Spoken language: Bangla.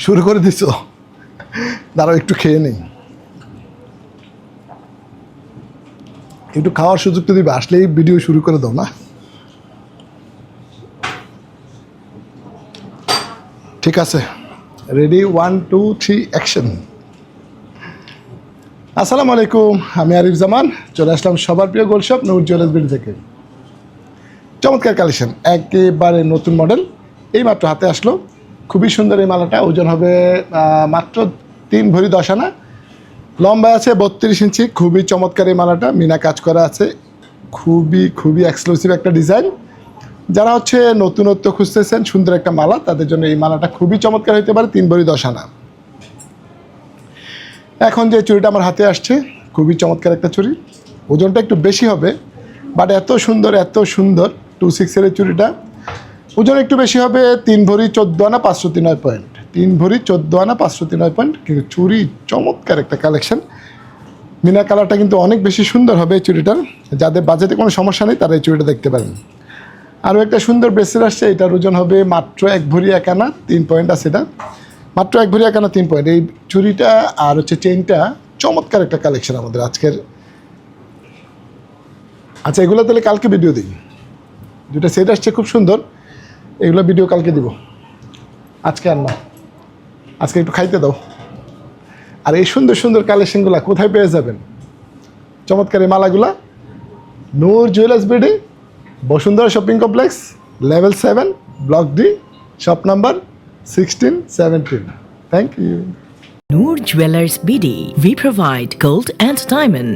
শুরু করে দিছো? দাঁড়াও একটু খেয়ে নেই। একটু খাওয়ার সুযোগ তো দিবে, আসলেই ভিডিও শুরু করে দাও না। ঠিক আছে, রেডি, 1 2 3 অ্যাকশন। আসসালামু আলাইকুম, আমি আরিফ জামান, চলে আসলাম সবার প্রিয় গোল্ড শপ নূর জুয়েলার্স বিডি থেকে। চমৎকার কালেকশন, একেবারে নতুন মডেল, এই মাত্র হাতে আসলো। খুবই সুন্দর এই মালাটা, ওজন হবে মাত্র 3 ভরি 10 আনা, লম্বা আছে 32 ইঞ্চি। খুবই চমৎকার এই মালাটা, মিনা কাজ করা আছে, খুবই এক্সক্লুসিভ একটা ডিজাইন। যারা হচ্ছে নতুনত্ব খুঁজতেছেন সুন্দর একটা মালা, তাদের জন্য এই মালাটা খুবই চমৎকার হতে পারে। 3 ভরি 10 আনা। এখন যে চুড়িটা আমার হাতে আসছে, খুবই চমৎকার একটা চুড়ি, ওজনটা একটু বেশি হবে, বাট এত সুন্দর 26 এর চুড়িটা, ওজন একটু বেশি হবে। 3 ভরি 14 আনা 503 পয়েন্ট, 3 ভরি 14 আনা 503 পয়েন্ট। কিন্তু চুড়ি চমৎকার একটা কালেকশন, মিনা কালারটা কিন্তু অনেক বেশি সুন্দর হবে এই চুড়িটার। যাদের বাজেটে কোনো সমস্যা নেই তারা এই চুড়িটা দেখতে পারেন। আরও একটা সুন্দর ব্রেসলেট আসছে, এটার ওজন হবে মাত্র 1 ভরি 1 আনা 3 পয়েন্ট আছে এটা, মাত্র 1 ভরি 1 আনা 3 পয়েন্ট। এই চুড়িটা আর হচ্ছে চেইনটা চমৎকার একটা কালেকশন আমাদের আজকের। আচ্ছা, এগুলো তাহলে কালকে ভিডিও দিই, দুটা সেট আসছে খুব সুন্দর, এগুলো ভিডিও কালকে দিব, আজকে আর না। আজকে একটু খাইতে দাও। আর এই সুন্দর সুন্দর কালেকশনগুলো কোথায় পেয়ে যাবেন, চমৎকার এই মালাগুলা? Noor jewellers BD, Bashundhara shopping complex, level 7, block D, shop number 16-17। Thank you. Noor Jewelers BD. We provide gold and diamond,